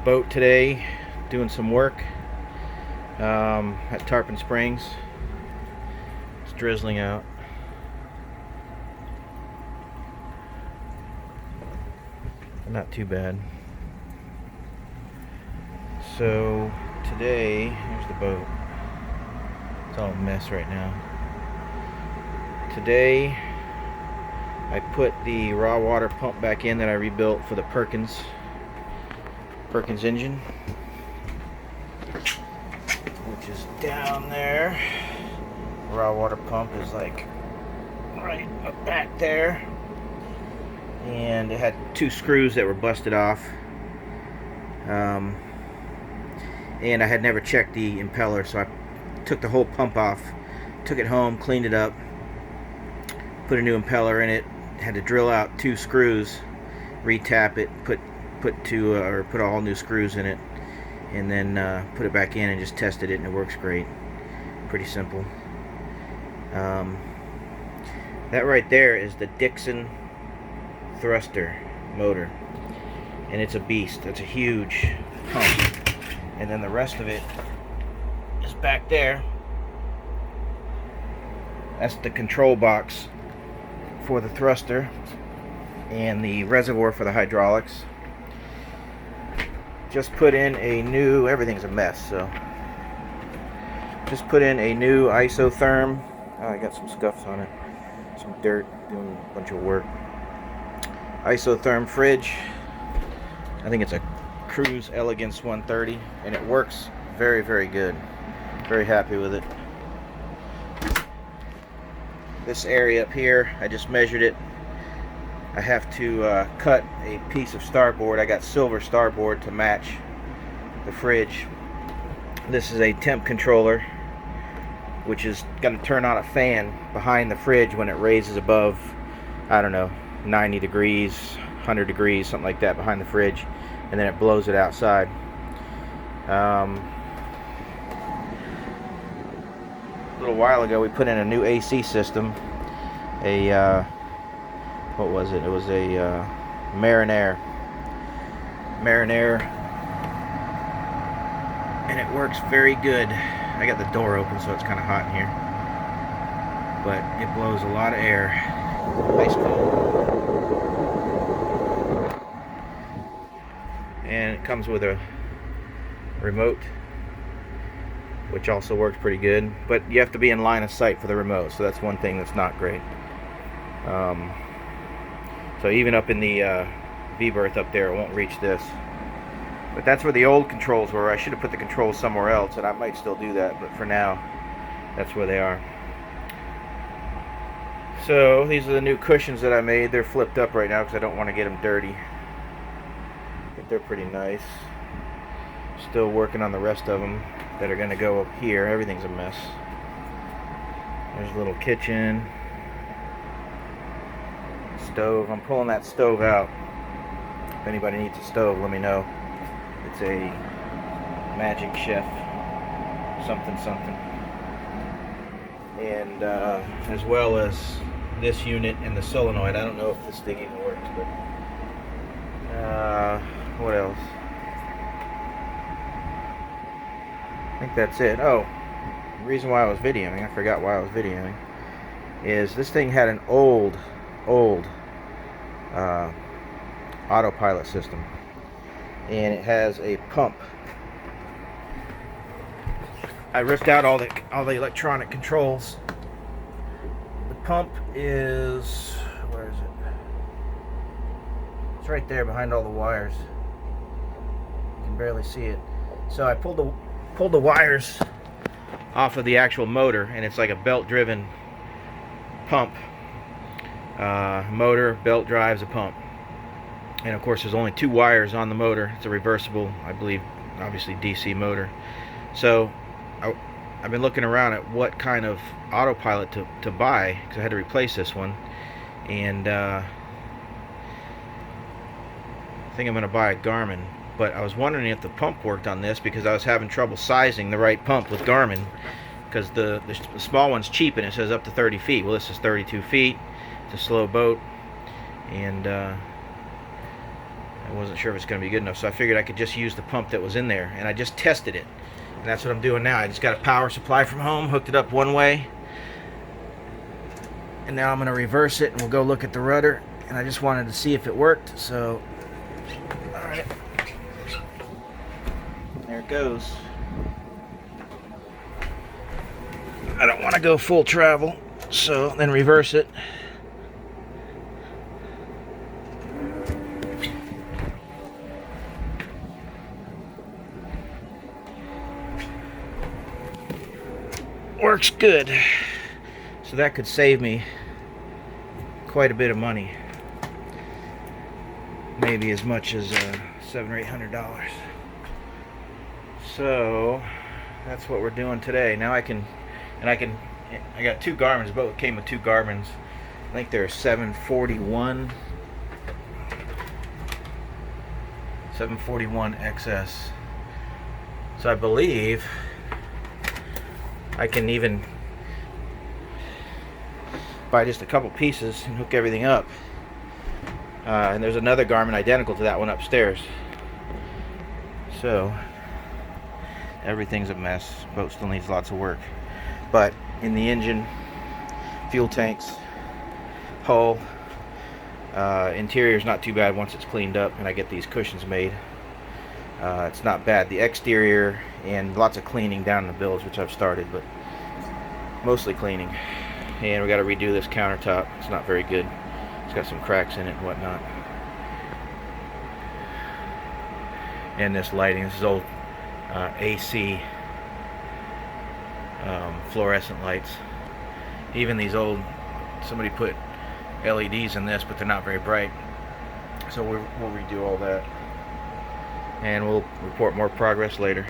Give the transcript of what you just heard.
boat today doing some work at Tarpon Springs. It's drizzling out. Not too bad. So today, here's the boat. It's all a mess right now. Today I put the raw water pump back in that I rebuilt for the Perkins engine, which is down there. Raw water pump is like right up back there, and it had two screws that were busted off, and I had never checked the impeller, so I took the whole pump off, took it home, cleaned it up, put a new impeller in it, had to drill out two screws, retap it, put all new screws in it, and then put it back in and just tested it, and it works great. Pretty simple. That right there is the Dixon thruster motor, and it's a beast. It's a huge pump, and then the rest of it is back there. That's the control box for the thruster and the reservoir for the hydraulics. Just put in a new, everything's a mess, so just put in a new isotherm. Oh, I got some scuffs on it, some dirt, doing a bunch of work. Isotherm fridge. I think it's a Cruise Elegance 130, and it works very, very good. Very happy with it. This area up here, I just measured it. I have to cut a piece of starboard. I got silver starboard to match the fridge. This is a temp controller, which is going to turn on a fan behind the fridge when it raises above, I don't know, 90 degrees, 100 degrees, something like that behind the fridge, and then it blows it outside. A little while ago we put in a new AC system, what was it? It was a Marinair, and it works very good. I got the door open, so it's kind of hot in here, but it blows a lot of air. Ice cold. And it comes with a remote, which also works pretty good, but you have to be in line of sight for the remote, so that's one thing that's not great. So even up in the V-berth up there, it won't reach this. But that's where the old controls were. I should have put the controls somewhere else, and I might still do that, but for now, that's where they are. So these are the new cushions that I made. They're flipped up right now because I don't want to get them dirty, but they're pretty nice. Still working on the rest of them that are going to go up here. Everything's a mess. There's a little kitchen. Stove. I'm pulling that stove out. If anybody needs a stove, let me know. It's a Magic Chef something. And as well as this unit and the solenoid. I don't know if this thing even works, but what else? I think that's it. Oh, the reason why I was videoing, I forgot why I was videoing, is this thing had an old Autopilot system, and it has a pump. I ripped out all the electronic controls. The pump is, where is it? It's right there behind all the wires. You can barely see it. So I pulled the wires off of the actual motor, and it's like a belt-driven pump. Motor, belt drives a pump, and of course there's only two wires on the motor. It's a reversible, I believe, obviously DC motor. So I've been looking around at what kind of autopilot to buy, because I had to replace this one, and I think I'm going to buy a Garmin. But I was wondering if the pump worked on this, because I was having trouble sizing the right pump with Garmin, because the small one's cheap and it says up to 30 feet. Well, this is 32 feet. It's a slow boat, and I wasn't sure if it's going to be good enough, so I figured I could just use the pump that was in there, and I just tested it, and that's what I'm doing now. I just got a power supply from home, hooked it up one way, and now I'm going to reverse it, and we'll go look at the rudder, and I just wanted to see if it worked. So alright, there it goes. I don't want to go full travel, so then reverse it. Works good. So that could save me quite a bit of money. Maybe as much as $700 or $800. So that's what we're doing today. Now I got two Garmins. Both came with two Garmins. I think they're 741 XS. So I believe I can even buy just a couple pieces and hook everything up. And there's another Garmin identical to that one upstairs. So everything's a mess. Boat still needs lots of work. But in the engine, fuel tanks, hull, interior's not too bad once it's cleaned up and I get these cushions made. It's not bad. The exterior and lots of cleaning down in the bilge, which I've started, but mostly cleaning. And we got to redo this countertop. It's not very good. It's got some cracks in it and whatnot. And this lighting. This is old AC fluorescent lights. Even these old, somebody put LEDs in this, but they're not very bright. So we'll redo all that. And we'll report more progress later.